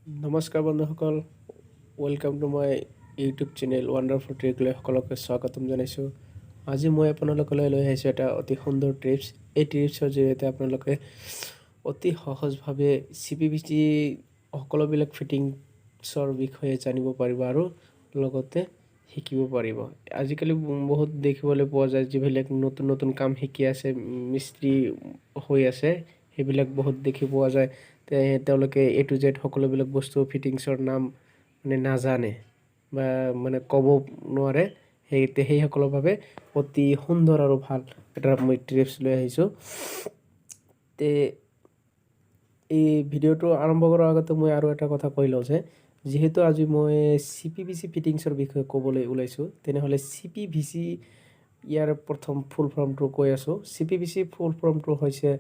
নমস্কাৰ বন্ধুসকল, welcome to my YouTube channel wonderful ট্ৰিকলৈ সকলোকে স্বাগতম জনাইছোঁ। আজি মই আপোনালোকলৈ লৈ আহিছোঁ এটা অতি সুন্দৰ ট্ৰিপছ। এই ট্ৰিপছৰ জৰিয়তে আপোনালোকে অতি সহজভাৱে CPVC সকলোবিলাক ফিটিংছৰ বিষয়ে জানিব পাৰিব আৰু লগতে শিকিব পাৰিব। আজিকালি বহুত দেখিবলৈ পোৱা যায় যিবিলাক নতুন নতুন কাম শিকি আছে, মিস্ত্ৰী হৈ আছে, সেইবিলাক বহুত দেখি পোৱা যায়। তেওঁলোকে A to Z সকলোবিলাক বস্তু ফিটিংছৰ নাম নাজানে বা ক'ব নোৱাৰে। সেইসকলৰ বাবে অতি সুন্দৰ আৰু ভাল এটা মই ট্ৰিপছ লৈ আহিছোঁ। এই ভিডিঅ'টো আৰম্ভ কৰাৰ আগতে মই আৰু এটা কথা কৈ লওঁ যে যিহেতু আজি মই CPVC ফিটিংছৰ বিষয়ে ক'বলৈ ওলাইছোঁ, তেনেহ'লে CPVC ইয়াৰ প্ৰথম ফুল ফৰ্মটো কৈ আছোঁ। CPVC ফুল ফৰ্মটো হৈছে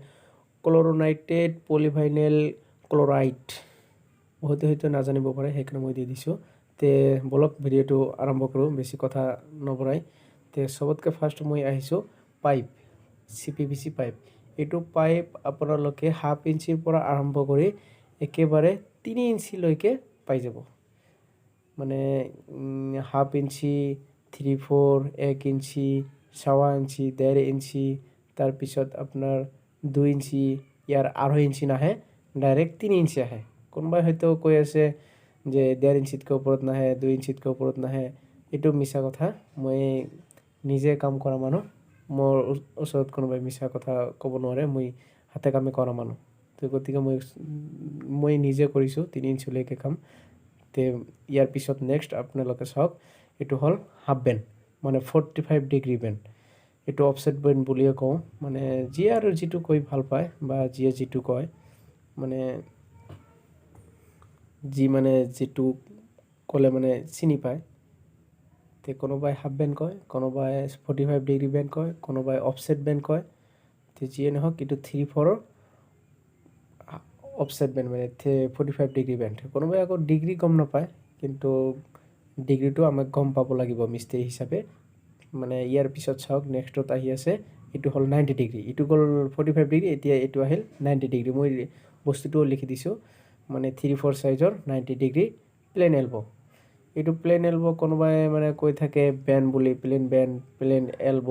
ক্ল'ৰ'নাইটেড পলিভাইনেল ক্ল'ৰাইড। বহুতে হয়তো নাজানিব পাৰে, সেইকাৰণে মই দি দিছোঁ। বলক ভিডিঅ'টো আৰম্ভ কৰোঁ, বেছি কথা নবঢ়াই। চবতকৈ ফাৰ্ষ্ট মই আহিছোঁ পাইপ, CPVC পাইপ। এইটো পাইপ আপোনালোকে 1/2 ইঞ্চিৰ পৰা আৰম্ভ কৰি একেবাৰে 3 ইঞ্চিলৈকে পাই যাব। 1/2 ইঞ্চি, 3/4, 1 ইঞ্চি, 1.25 ইঞ্চি, 1.5 ইঞ্চি, তাৰপিছত আপোনাৰ 2 ইঞ্চি, ইয়াৰ 2.5 ইঞ্চি নাহে, ডাইৰেক্ট 3 ইঞ্চি আহে। কোনোবাই হয়তো কৈ আছে যে 1.5 ইঞ্চিতকৈ ওপৰত নাহে, 2 ইঞ্চিতকৈ ওপৰত নাহে। এইটো মিছা কথা। মই নিজে কাম কৰা মানুহ, মোৰ ওচৰত কোনোবাই মিছা কথা ক'ব নোৱাৰে। মই হাতে কামে কৰা মানুহ, গতিকে মই নিজে কৰিছোঁ 3 ইঞ্চিলৈকে কাম। ইয়াৰ পিছত নেক্সট আপোনালোকে চাওক, এইটো হ'ল হাফ বেণ্ড, 45 ডিগ্ৰী বেণ্ড। এইটো অফছেট বেণ্ড বুলিয়ে কওঁ, যিয়ে আৰু যিটো কৈ ভাল পায় বা যিয়ে যিটো কয়, যিটো ক'লে চিনি পায়। কোনোবাই হাফ বেণ্ড কয়, কোনোবাই 45 ডিগ্ৰী বেণ্ড কয়, কোনোবাই অফছেট বেণ্ড কয়। যিয়ে নহওক, এইটো 3/4 অফছেট বেণ্ড 45 ডিগ্ৰী বেণ্ড। কোনোবাই আকৌ ডিগ্ৰী গম নাপায়, কিন্তু ডিগ্ৰীটো আমাক গম পাব লাগিব মিস্ত্ৰী হিচাপে। ইয়াৰ পিছত চাওক, নেক্সটত আহি আছে, এইটো হ'ল 90 ডিগ্ৰী। এইটো গ'ল 45 ডিগ্ৰী, এতিয়া এইটো আহিল 90 ডিগ্ৰী। মই বস্তুটোও লিখি দিছোঁ, 3/4 চাইজৰ 90 ডিগ্ৰী প্লেন এলব'। এইটো প্লেন এলব' কোনোবাই কৈ থাকে বেণ্ড বুলি, প্লেন বেণ্ড, প্লেন এলব'।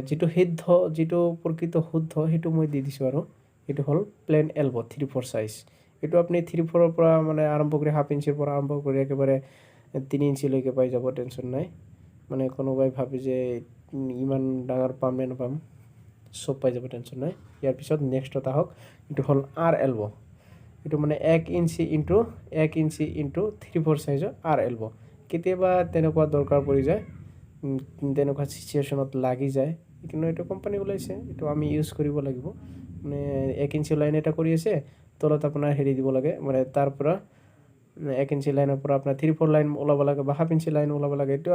যিটো সিদ্ধ, যিটো প্ৰকৃত শুদ্ধ, সেইটো মই দি দিছোঁ। আৰু এইটো হ'ল প্লেন এলব' 3/4 চাইজ। এইটো আপুনি 3/4ৰ পৰা আৰম্ভ কৰি 1/2 ইঞ্চিৰ পৰা আৰম্ভ কৰি একেবাৰে 3 ইঞ্চিলৈকে পাই যাব, টেনশ্যন নাই। কোনোবাই ভাবে যে ইমান ডাঙৰ পাম নে নাপাম, চব পাই যাব, টেনশ্যন নাই। ইয়াৰ পিছত নেক্সটত আহক, এইটো হ'ল আৰ এলব'। এইটো 1 ইঞ্চি ইনটু 1 ইঞ্চি ইনটু 3/4 চাইজৰ আৰ এলব'। কেতিয়াবা তেনেকুৱা দৰকাৰ পৰি যায়, তেনেকুৱা চিচুৱেশ্যনত লাগি যায়, কিন্তু এইটো কোম্পানী ওলাইছে, এইটো আমি ইউজ কৰিব লাগিব। 1 ইঞ্চি লাইন এটা কৰি আছে, তলত আপোনাৰ হেৰি দিব লাগে, তাৰ পৰা 1 ইঞ্চি লাইনৰ পৰা আপোনাৰ 3/4 লাইন ওলাব লাগে বা 1/2 ইঞ্চি লাইন ওলাব লাগে। এইটো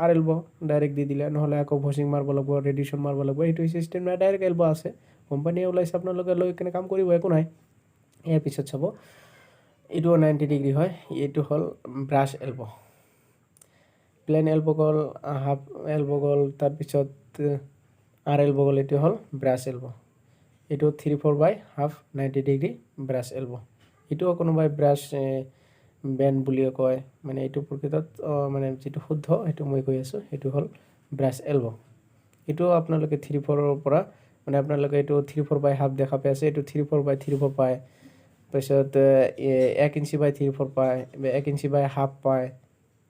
আৰ এলব' ডাইৰেক্ট দি দিলে, নহ'লে আকৌ ভচিং মাৰিব লাগিব, ৰেডিশ্যন মাৰিব লাগিব। সেইটো চিষ্টেম নাই, ডাইৰেক্ট এলব' আছে, কোম্পানীয়ে ওলাইছে, আপোনালোকে লৈ কেনে কাম কৰিব, একো নাই। ইয়াৰ পিছত চাব, এইটোও 90 ডিগ্ৰী হয়। এইটো হ'ল ব্ৰাছ এলব'। প্লেন এলব' গ'ল, হাফ এলব' গ'ল, তাৰপিছত আৰ এলব' গ'ল, এইটো হ'ল ব্ৰাছ এলব'। এইটো 3/4/2 90 ডিগ্ৰী ব্ৰাছ এলব'। এইটোও কোনোবাই ব্ৰাছ বেণ্ড বুলিও কয়। এইটো প্ৰকৃতত যিটো শুদ্ধ, সেইটো মই কৈ আছোঁ, সেইটো হ'ল ব্ৰাছ এলব'। এইটো আপোনালোকে 3/4ৰ পৰা, আপোনালোকে এইটো 3/4/2 দেখা পাই আছে, এইটো 3/4/3/4 পায়। তাৰপিছত 1 ইঞ্চি/3/4 পায়, 1 ইঞ্চি/2 পায়।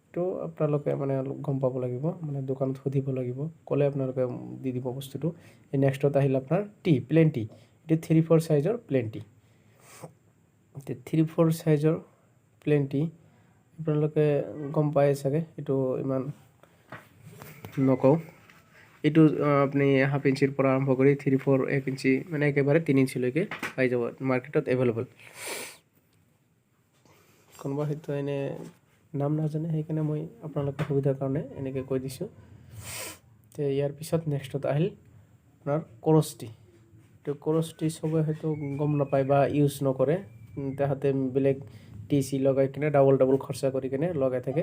এইটো আপোনালোকে অলপ গম পাব লাগিব, দোকানত সুধিব লাগিব, ক'লে আপোনালোকে দি দিব বস্তুটো। নেক্সটত আহিল আপোনাৰ প্লেন টি। এইটো 3/4 চাইজৰ প্লেন টি। 3/4 চাইজৰ প্লেন টি আপোনালোকে গম পায় চাগে, এইটো ইমান নকওঁ। এইটো আপুনি 1/2 ইঞ্চিৰ পৰা আৰম্ভ কৰি 3/4, 1 ইঞ্চি, একেবাৰে 3 ইঞ্চিলৈকে পাই যাব, মাৰ্কেটত এভেইলেবল। কোনোবা হয়তো নাম নাজানে, সেইকাৰণে মই আপোনালোকৰ সুবিধাৰ কাৰণে এনেকৈ কৈ দিছোঁ। ইয়াৰ পিছত নেক্সটত আহিল আপোনাৰ কৰষ্টি। এইটো কৰষ্টি চবে হয়তো গম নাপায় বা ইউজ নকৰে, তাহাঁতে বেলেগ TC লগাই কিনে ডাবল খৰচা কৰি কিনে লগাই থাকে।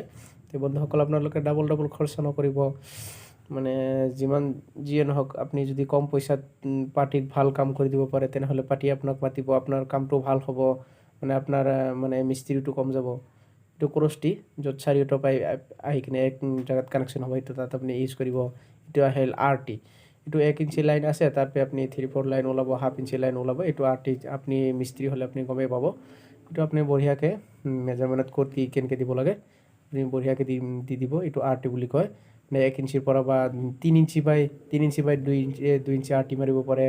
বন্ধুসকল, আপোনালোকে ডাবল খৰচা নকৰিব। যিয়ে নহওক, আপুনি যদি কম পইচাত পাৰ্টিক ভাল কাম কৰি দিব পাৰে, তেনেহ'লে পাৰ্টি আপোনাক মাতিব, আপোনাৰ কামটো ভাল হ'ব, মানে আপোনাৰ মানে মিস্ত্ৰীটো কম যাব। এইটো ক্ৰছটি য'ত চাৰিওটা পাইপ আহি কিনে এক জেগাত কানেকশ্যন হ'ব, এইটো তাত আপুনি ইউজ কৰিব। এইটো আহিল RT। এইটো 1 ইঞ্চি লাইন আছে, তাৰপৰা আপুনি 3-4 লাইন ওলাব, হাফ ইঞ্চি লাইন ওলাব। এইটো RT। আপুনি মিস্ত্ৰী হ'লে আপুনি গমেই পাব। এইটো আপুনি বঢ়িয়াকৈ মেজাৰমেণ্টত ক'ত কি কেনেকৈ দিব লাগে আপুনি বঢ়িয়াকৈ দি দিব। এইটো RT বুলি কয়। মানে 1 ইঞ্চিৰ পৰা বা 3 ইঞ্চি বাই 2 ইঞ্চি RT মাৰিব পাৰে,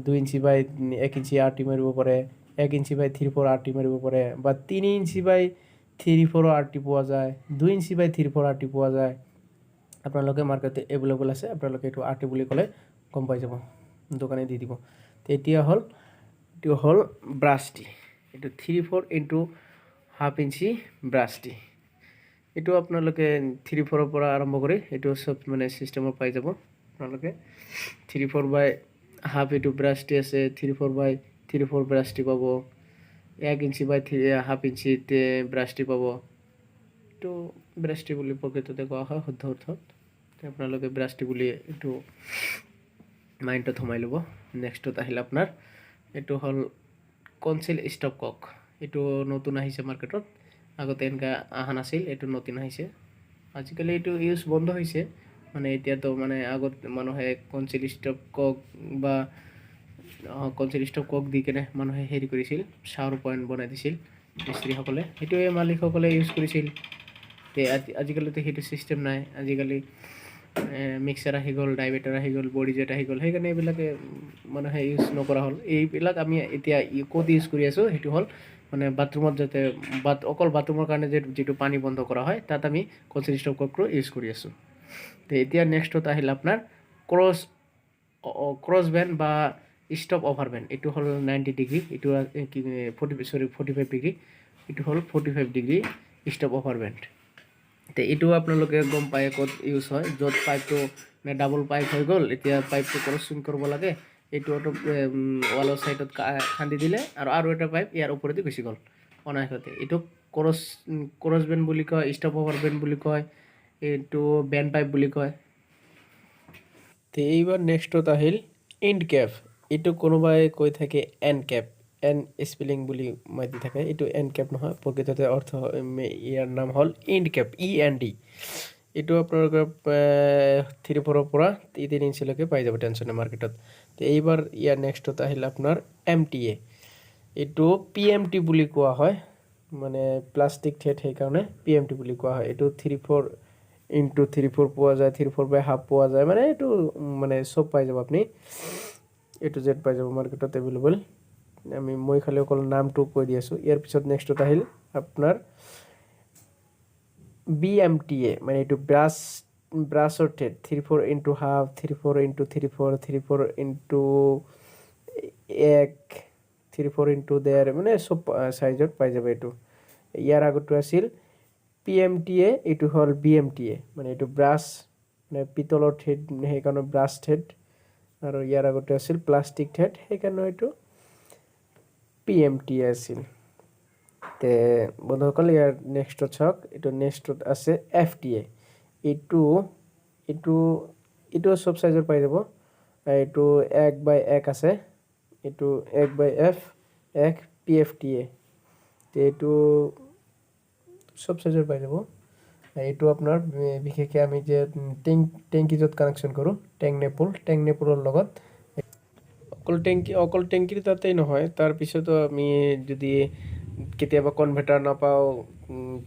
2 ইঞ্চি বাই 1 ইঞ্চি RT মাৰিব পাৰে, 1 ইঞ্চি বাই 3-4 RT মাৰিব পাৰে, বা 3 ইঞ্চি বাই 3-4 RT পোৱা যায়, 2 ইঞ্চি বাই 3-4 RT পোৱা যায়। আপোনালোকে মাৰ্কেটে এভেইলেবল আছে, আপোনালোকে এইটো RT বুলি ক'লে গম পাই যাব, দোকানে দি দিব। তো এতিয়া হ'ল ব্ৰাছটি। এইটো 3-4 ইনটু হাফ ইঞ্চি ব্ৰাছটি। এইটো আপোনালোকে 3-4 পৰা আৰম্ভ কৰি এইটো চব মানে চিষ্টেমত পাই যাব। আপোনালোকে 3-4 বাই হাফ এইটো ব্ৰাছটি আছে, 3-4 বাই 3-4 ব্ৰাছটি পাব, 1 ইঞ্চি বাই হাফ ইঞ্চিতে ব্ৰাছটি পাব। এইটো ব্ৰাছটি বুলি প্ৰকৃততে কোৱা হয় শুদ্ধ অৰ্থত। আপোনালোকে ব্ৰাছটি বুলি এইটো মাইণ্ডত সোমাই ল'ব। নেক্সটত আহিল আপোনাৰ এইটো হ'ল কনচিল ষ্টপ কক। এইটো নতুন আহিছে মাৰ্কেটত, আগতে এনেকুৱা অহা নাছিল, এইটো নতুন আহিছে। আজিকালি এইটো ইউজ বন্ধ হৈছে, মানে এতিয়াতো মানে আগত মানুহে কনচিল ষ্টপ কক বা কনচিল ষ্টপ কক দি কেনে মানুহে হেৰি কৰিছিল, শ্বাৱাৰ পইণ্ট বনাই দিছিল মিস্ত্ৰীসকলে। সেইটোৱে মালিকসকলে ইউজ কৰিছিল। আজিকালিতো সেইটো চিষ্টেম নাই। আজিকালি মিক্সাৰ আহি গ'ল, ডাইভেটাৰ আহি গ'ল, বডি জেট আহি গ'ল, সেইকাৰণে এইবিলাকে মানুহে ইউজ নকৰা হ'ল। এইবিলাক আমি এতিয়া ক'ত ইউজ কৰি আছোঁ, সেইটো হ'ল মানে বাথৰুমত যাতে অকল বাথৰুমৰ কাৰণে যিটো পানী বন্ধ কৰা হয়, তাত আমি কনচিল ষ্টপ ককটো ইউজ কৰি আছোঁ। তো এতিয়া নেক্সটত আহিল আপোনাৰ ক্ৰছ বেণ্ড বা ষ্টপ অভাৰ বেণ্ড। এইটো হ'ল 90 ডিগ্ৰী, এইটো 45 ডিগ্ৰী, এইটো হ'ল 45 ডিগ্ৰী ষ্টপ অভাৰ বেণ্ড। তো এইটো আপোনালোকে গম পায় ক'ত ইউজ হয়, য'ত পাইপটো মানে ডাবল পাইপ হৈ গ'ল, এতিয়া পাইপটো ক্ৰছিং কৰিব লাগে, এইটো ৱালৰ ছাইডত খান্দি দিলে আৰু এটা পাইপ ইয়াৰ ওপৰতে গুচি গ'ল অনায়াসতে। এইটো ক্ৰছ বেণ্ড বুলি কয়, ষ্টপ অভাৰ বেণ্ড বুলি কয়, এইটো বেণ্ড পাইপ বুলি কয়। তো এইবাৰ নেক্সটত আহিল এণ্ড কেপ। এইটো কোনোবাই কৈ থাকে এণ্ড কেপ, এন স্পেলিং বুলি মাতি থাকে। এইটো এণ্ড কেপ নহয়, প্ৰকৃততে অৰ্থ ইয়াৰ নাম হ'ল এণ্ড কেপ, END। এইটো আপোনালোকৰ 3-4 পৰা 3 ইঞ্চিলৈকে পাই যাব টেনচনে মাৰ্কেটত। তো এইবাৰ ইয়াৰ নেক্সটত আহিল আপোনাৰ MTA। এইটো PMT বুলি কোৱা হয়, মানে প্লাষ্টিক থ্ৰেড, সেইকাৰণে PMT বুলি কোৱা হয়। এইটো 3-4 ইনটু 3-4 পোৱা যায়, 3-4 বাই হাফ পোৱা যায়, মানে এইটো মানে চব পাই যাব আপুনি, এইটো জেড পাই যাব মাৰ্কেটত এভেইলেবল। মই খালি অকল নামটো কৈ দি আছোঁ। ইয়াৰ পিছত নেক্সটত আহিল আপোনাৰ BMTA, মানে এইটো ব্ৰাছৰ thread, 3-4 into half, 3-4 into 3-4, 3-4 into 1, 3-4 into 1.5, মানে চব চাইজত পাই যাব এইটো। ইয়াৰ আগতো আছিল PMTA, এইটো হ'ল BMTA, মানে এইটো ব্ৰাছ মানে পিতলৰ থ্ৰেড, সেইকাৰণে ব্ৰাছ থ্ৰেড। আৰু ইয়াৰ আগতে আছিল প্লাষ্টিক থ্ৰেড, সেইকাৰণে এইটো PMTA আছিল। তে বন্ধুসকল ইয়াৰ নেক্সটত চাওক, এইটো নেক্সটত আছে FTA। এইটো চব চাইজৰ পাই যাব। এইটো 1/1 আছে, এইটো 1/F, PFTA। তো এইটো চব চাইজৰ পাই যাব। এইটো আপোনাৰ বিশেষকৈ আমি যে টেংকি য'ত কানেকশ্যন কৰোঁ, টেংক নেপলৰ লগত, অকল টেংকিৰ তাতেই নহয়, তাৰপিছতো আমি যদি কেতিয়াবা কনভাৰ্টাৰ নাপাওঁ,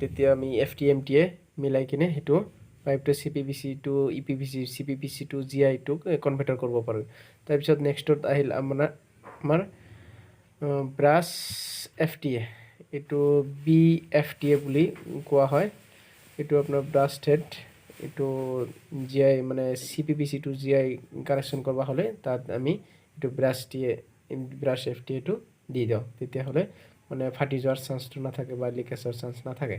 তেতিয়া আমি FTMTA মিলাই কিনে সেইটো পাইপটো CPVC to EPVC, CPVC to GI টোক কনভাৰ্টাৰ কৰিব পাৰোঁ। তাৰপিছত নেক্সটত আহিল আমাৰ ব্ৰাছ FTA। এইটো BFTA বুলি কোৱা হয়। এইটো আপোনাৰ ব্ৰাছ থ্ৰেড, এইটো GI মানে CPVC টু GI কানেকশ্যন কৰিব হ'লে তাত আমি এইটো ব্ৰাছ FTA টো দি দিওঁ, তেতিয়াহ'লে মানে ফাটি যোৱাৰ চান্সটো নাথাকে বা লিকেজৰ চান্স নাথাকে।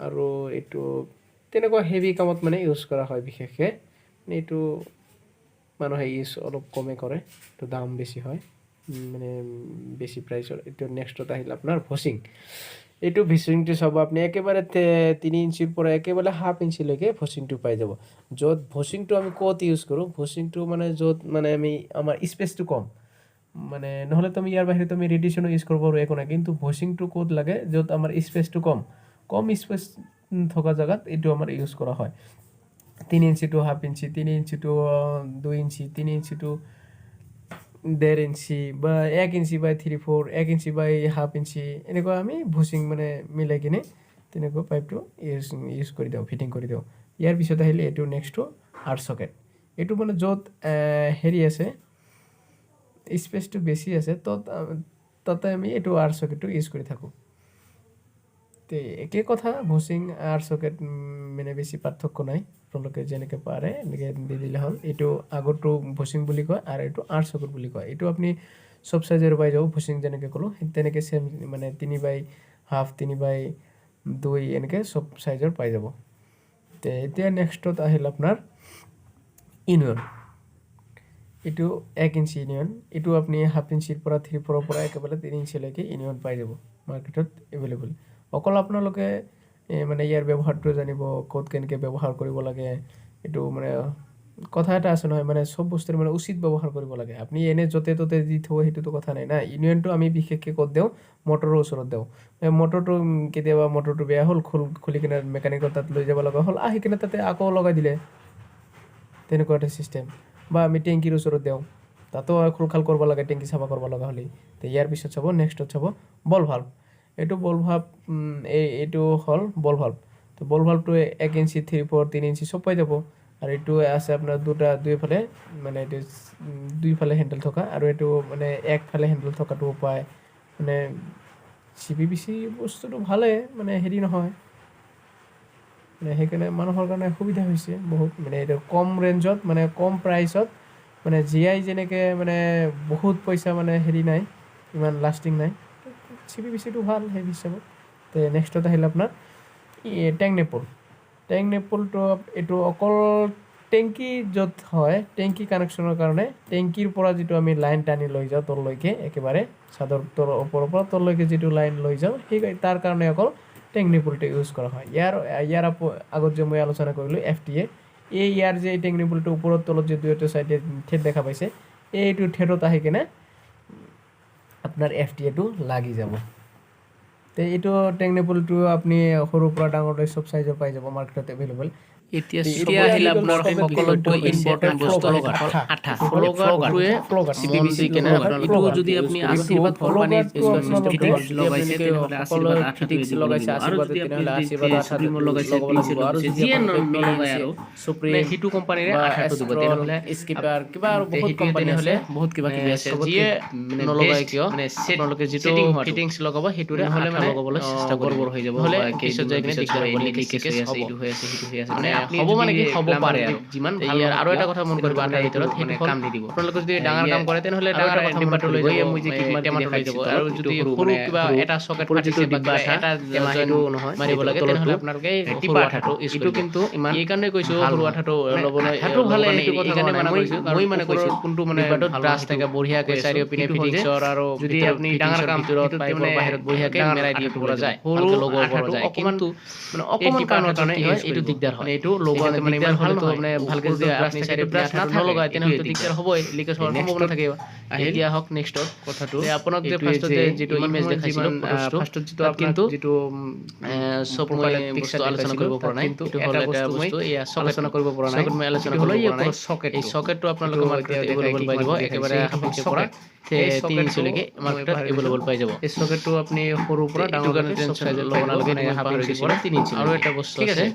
আৰু এইটো তেনেকুৱা হেভি কামত মানে ইউজ কৰা হয় বিশেষকৈ। এইটো মানুহে ইউজ অলপ কমে কৰে, এইটো দাম বেছি হয়, মানে বেছি প্ৰাইচৰ। এইটো নেক্সটত আহিল আপোনাৰ ভচিং। এইটো ভচিংটো চাব আপুনি একেবাৰে 3 ইঞ্চিৰ পৰা একেবাৰে হাফ ইঞ্চিলৈকে ভচিংটো পাই যাব। য'ত ভচিংটো আমি ক'ত ইউজ কৰোঁ, ভচিংটো মানে য'ত মানে আমাৰ স্পেচটো কম, মানে নহ'লে তুমি ইয়াৰ বাহিৰে তুমি ৰেডিশ্যনো ইউজ কৰিব পাৰোঁ একো নাই, কিন্তু ভইচিংটো ক'ত লাগে য'ত আমাৰ স্পেচটো কম স্পেচ থকা জেগাত এইটো আমাৰ ইউজ কৰা হয়। 3 inch to half inch, 3 inch to 2 inch, 3 inch to 1.5 inch বা 1 inch by 3/4, 1 inch by half inch, এনেকুৱা আমি ভইচিং মানে মিলাই কিনে তেনেকুৱা পাইপটো ইউজ কৰি দিওঁ, ফিটিং কৰি দিওঁ। ইয়াৰ পিছত আহিলে এইটো নেক্সটটো আৰ্ট চকেট। এইটো মানে য'ত হেৰি আছে স্পেচটো বেছি আছে তাতে আমি এইটো আৰ্ট চকেটটো ইউজ কৰি থাকোঁ। তো একে কথা, ভইচিং আৰ্ট চকেট মানে বেছি পাৰ্থক্য নাই, আপোনালোকে যেনেকৈ পাৰে এনেকৈ দি দিলে হ'ল। এইটো আগৰটো ভইচিং বুলি কয় আৰু এইটো আৰ্ট চকেট বুলি কয়। এইটো আপুনি চব চাইজৰ পাই যাব, ভইচিং যেনেকৈ ক'লোঁ তেনেকৈ চেম মানে 3/2, 3/2 এনেকৈ চব চাইজৰ পাই যাব। তো এতিয়া নেক্সটত আহিল আপোনাৰ ইউনিয়ন। এইটো 1 ইঞ্চি ইউনিয়ন। এইটো আপুনি হাফ ইঞ্চিৰ পৰা 3/4 পৰা একেবাৰে 3 ইঞ্চিলৈকে ইউনিয়ন পাই যাব, মাৰ্কেটত এভেইলেবল। অকল আপোনালোকে মানে ইয়াৰ ব্যৱহাৰটো জানিব, ক'ত কেনেকৈ ব্যৱহাৰ কৰিব লাগে। এইটো মানে কথা এটা আছে নহয়, মানে চব বস্তুৰ মানে উচিত ব্যৱহাৰ কৰিব লাগে। আপুনি এনে য'তে ত'তে দি থ'ব সেইটোতো কথা নাই না। ইউনিয়নটো আমি বিশেষকৈ ক'ত দিওঁ, মটৰৰ ওচৰত দিওঁ। মটৰটো কেতিয়াবা মটৰটো বেয়া হ'ল, খুলি কিনে মেকানিকৰ তাত লৈ যাব লগা হ'ল, আহি কিনে তাতে আকৌ লগাই দিলে, তেনেকুৱা এটা ছিষ্টেম। বা আমি টেংকিৰ ওচৰত দিওঁ, তাতো খুলখাল কৰিব লাগে, টেংকি চাফা কৰিব লগা হ'লে। তো ইয়াৰ পিছত চাব নেক্সটত চাব বল ভাল্ভ। এইটো বল ভাল্ভ, এইটো হ'ল বল ভাল্ভ। তো বল ভাল্ভটো 1 ইঞ্চি, 3/4, 3 ইঞ্চি চব পাই যাব। আৰু এইটো আছে আপোনাৰ দুইফালে, মানে এইটো দুইফালে হেণ্ডেল থকা, আৰু এইটো মানে একফালে হেণ্ডেল থকাটোও পায়। মানে CPVC বস্তুটো ভালেই, মানে হেৰি নহয়, মানে সেইকাৰণে মানুহৰ কাৰণে সুবিধা হৈছে বহুত। মানে এইটো কম ৰেঞ্জত, মানে কম প্ৰাইচত, মানে GI যেনেকৈ মানে বহুত পইচা মানে হেৰি নাই, ইমান লাষ্টিং নাই, CPVCটো ভাল সেই হিচাপত। তো নেক্সটত আহিলে আপোনাৰ টেংক নেপল। টেংক নেপলটো এইটো অকল টেংকি য'ত হয়, টেংকি কানেকশ্যনৰ কাৰণে টেংকিৰ পৰা যিটো আমি লাইন টানি লৈ যাওঁ তললৈকে, একেবাৰে চাদৰ ওপৰৰ পৰা তললৈকে যিটো লাইন লৈ যাওঁ, সেই তাৰ কাৰণে অকল টেংক নেপলটো ইউজ কৰা হয়। ইয়াৰ আগত যে মই আলোচনা কৰিলোঁ FTA, ইয়াৰ যে টেংক নেপলটো ওপৰত তলত যে দুয়োটা চাইডে ঠেট দেখা পাইছে, এইটো ঠেটত আহি কিনে আপোনাৰ FTA-টো লাগি যাব। তো এইটো টেংক নেপলটো আপুনি সৰুৰ পৰা ডাঙৰলৈ চব চাইজৰ পাই যাব, মাৰ্কেটত এভেইলেবল। এতিয়া আহিলে আপোনাৰ সকলোতকৈ ইম্পৰ্টেণ্ট বস্তু হ'ল আঠা। ফ্ল'গাৰ্ডটোৱে মন দি কেনে এইটো যদি আপুনি আশীৰ্বাদ কোম্পানীৰ ফিটিংছ লগাইছে তেনেহ'লে আশীৰ্বাদ আঠাটো দিব লাগিব। আৰু যদি আপুনি সুপ্ৰিমৰ লগাইছে, প্ৰিন্সে লগাইছে, যিয়ে নলগাই আৰু সেইটো কোম্পানীৰে আঠাটো দিব। তেনেহ'লে স্কিপাৰ কিবা আৰু বহুত সেইটোৱে, কোম্পানী তেনেহ'লে বহুত কিবা কিবি আছে, যিয়ে নলগাই কিয় আপোনালোকে যিটো ফিটিংছ লগাব সেইটোৰে নহ'লে আঠা মানে লগাবলৈ চেষ্টা কৰিব। গড়বড় হৈ যাব, নহ'লে বা পিছত যাই কিনে দিগদাৰ হ'ব, লিকেজ হৈ আছে, এইটো হৈ আছে, সেইটো হৈ আছে, মানে হ'ব মানে কি হ'ব পাৰে আৰু যিমান ভাল। আৰু এটা কথা মন কৰিব আঠাৰ ভিতৰত, সেইটো কাম নিদিব। আপোনালোকে যদি ডাঙৰ কাম কৰে তেনেহ'লে ডাঙৰ ডিব্বাটো লৈ যাব, টেমাটো লৈ যাব। আৰু যদি সৰু কিবা এটা চকেট ফাটিছে বা কিবা এটা জইন মাৰিব লাগে তেনেহ'লে আপোনালোকে টিপা আঠাটো ইউজ কৰিব। কিন্তু এই কাৰণে কৈছোঁ সৰু আঠাটো ল'বলৈ, আঠাটো ভালে, এইটো কথা কাৰণে মানা কৰিছোঁ। মই মানে কৈছোঁ কোনটো মানে ব্ৰাছ থাকে বঢ়িয়াকৈ চাৰিওপিনে ফিটিংছৰ, আৰু যদি আপুনি ডাঙৰ কাম ভিতৰত পাইপৰ বাহিৰত বঢ়িয়াকৈ মেৰাই দিব পৰা যায়, সৰু লগোৱা পৰা যায়, কিন্তু মানে অকণমান কাৰণৰ কাৰণে কি হয়, এইটো দিগদাৰ হয়। এইটো লগোৱাতে মানে ইমান ভাল নহয়, মানে ভালকৈ যদি আপুনি চাৰিওপিনে ব্ৰাছ নলগায় তেনেহ'লে দিগদাৰ হ'বই, লিকেজ হোৱাৰ সম্ভাৱনা থাকিব। এতিয়া আহক নেক্সটত কথাটো, আপোনাক যে ফাৰ্ষ্টত যিটো ইমেজ দেখাইছিলোঁ ফাৰ্ষ্টত, যিটো কিন্তু চব মই বস্তু আলোচনা কৰিব পৰা নাই, কিন্তু হ'ল এটা বস্তু এয়া আলোচনা কৰিব পৰা নাই, মই আলোচনা কৰিব পৰা নাই। এই চকেটটো আপোনালোকে মাৰ্কেটত এভেইলেবল পাই যাব, একেবাৰে হাফ ইঞ্চিৰ পৰা 3 ইঞ্চিলৈকে মাৰ্কেটত এভেইলেবল পাই যাব। এই চকেটটো আপুনি সৰুৰ পৰা ডাঙৰ কাৰণে টেনশ্যন ল'ব নালাগে, মানে হাফ ইঞ্চিৰ পৰা 3 ইঞ্চি। আৰু এটা বস্তু আছে,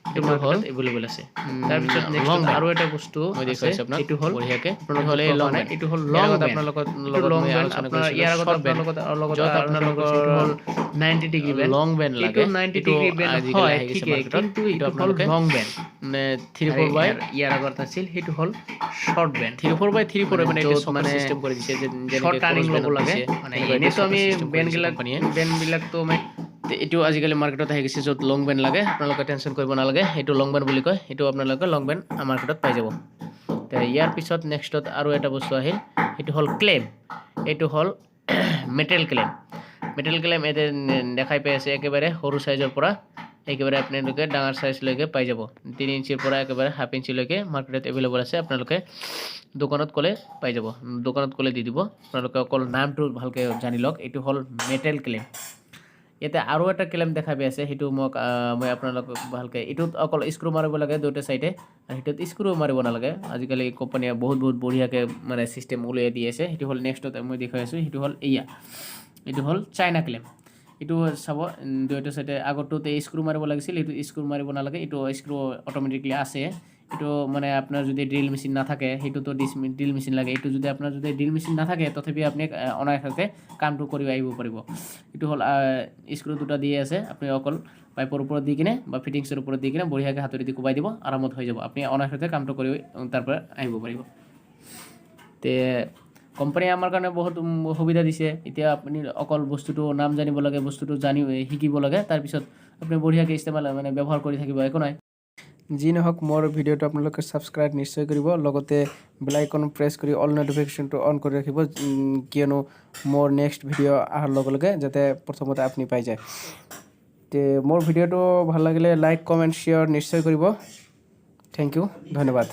এইটো হ'ল এভেইলেবল আছে। তাৰপিছত নেক্সট আৰু এটা বস্তু মই দেখুৱাইছোঁ আপোনাক, এইটো হ'ল বঢ়িয়াকৈ আপোনালোকে লং বেণ্ড। এইটো হ'ল লং বেণ্ড, আপোনালোকৰ লগত মই আলোচনা কৰিছিলোঁ শৰ্ট বেণ্ড, য'ত আপোনালোকৰ হ'ল 90 ডিগ্ৰী বেণ্ড। লং বেণ্ড লাগে, এইটো 90 ডিগ্ৰী বেণ্ড হয় ঠিকেই, কিন্তু এইটো হ'ল লং বেণ্ড। মানে 3/4 বাই ইয়াৰ আগত আছিল, সেইটো হ'ল শৰ্ট বেণ্ড। 3/4 মানে এইটো মানে চিষ্টেম কৰি দিছে, যে শৰ্ট টাৰ্নিং ল'ব লাগে। মানে এনেইতো আমি বেণ্ডবিলাকতো আমি এইটো আজিকালি মাৰ্কেটত আহি গৈছে, য'ত লং বেণ্ড লাগে, আপোনালোকে টেনশ্যন কৰিব নালাগে, এইটো লং বেণ্ড বুলি কয়। এইটো আপোনালোকে লং বেণ্ড মাৰ্কেটত পাই যাব। ইয়াৰ পিছত নেক্সটত আৰু এটা বস্তু আহিল, এইটো হ'ল ক্লেম। এইটো হ'ল মেটেল ক্লেম। মেটেল ক্লেম এতিয়া দেখাই পাই আছে, একেবাৰে সৰু চাইজৰ পৰা একেবাৰে আপোনালোকে ডাঙৰ সাইজলৈকে পাই যাব 3 ইঞ্চিৰ পৰা একেবাৰে হাফ ইঞ্চিলৈকে মাৰ্কেটত এভেইলেবল আছে আপোনালোকে দোকানত ক'লে পাই যাব দোকানত ক'লে দি দিব আপোনালোকে অকল নামটো ভালকৈ জানি লওক এইটো হ'ল মেটেল ক্লেম ইয়াতে আৰু এটা ক্লেম দেখা পাই আছে সেইটো মই আপোনালোকক ভালকৈ এইটোত অকল স্ক্ৰু মাৰিব লাগে দুটা সাইডে আৰু সেইটোত স্ক্ৰু মাৰিব নালাগে আজিকালি কোম্পানীয়ে বহুত বঢ়িয়াকৈ মানে চিষ্টেম উলিয়াই দি আছে সেইটো হ'ল নেক্সটত মই দেখাই আছোঁ সেইটো হ'ল এইটো হ'ল চাইনা ক্লেম এইটো চাব দুটা সাইডে আগৰটোতে স্ক্ৰু মাৰিব লাগিছিল এইটো স্ক্ৰু মাৰিব নালাগে এইটো স্ক্ৰু অটোমেটিকলি আছে এইটো মানে আপোনাৰ যদি ড্ৰিল মেচিন নাথাকে সেইটোতো ড্ৰিল মেচিন লাগে এইটো যদি আপোনাৰ যদি ড্ৰিল মেচিন নাথাকে তথাপি আপুনি অনায়াসে কামটো কৰি আহিব পাৰিব এইটো হ'ল স্ক্ৰু দুটা দিয়ে আছে আপুনি অকল পাইপৰ ওপৰত দি কিনে বা ফিটিংছৰ ওপৰত দি কিনে বঢ়িয়াকৈ হাতেৰে দি কোবাই দিব আৰামত হৈ যাব আপুনি অনায়াসে কামটো কৰি তাৰ পৰা আহিব পাৰিব তে কোম্পানীয়ে আমাৰ কাৰণে বহুত সুবিধা দিছে এতিয়া আপুনি অকল বস্তুটো নাম জানিব লাগে বস্তুটো শিকিব লাগে তাৰপিছত আপুনি বঢ়িয়াকৈ ইস্তেমাল মানে ব্যৱহাৰ কৰি থাকিব একো নাই যি নহওক মোৰ ভিডিঅ'টো আপোনালোকে ছাবস্ক্ৰাইব নিশ্চয় কৰিব লগতে বেল আইকন প্ৰেছ কৰি অল নটিফিকেশ্যনটো অন কৰি ৰাখিব কিয়নো মোৰ নেক্সট ভিডিঅ' অহাৰ লগে লগে যাতে প্ৰথমতে আপুনি পাই যায় তে মোৰ ভিডিঅ'টো ভাল লাগিলে লাইক কমেণ্ট শ্বেয়াৰ নিশ্চয় কৰিব থেংক ইউ ধন্যবাদ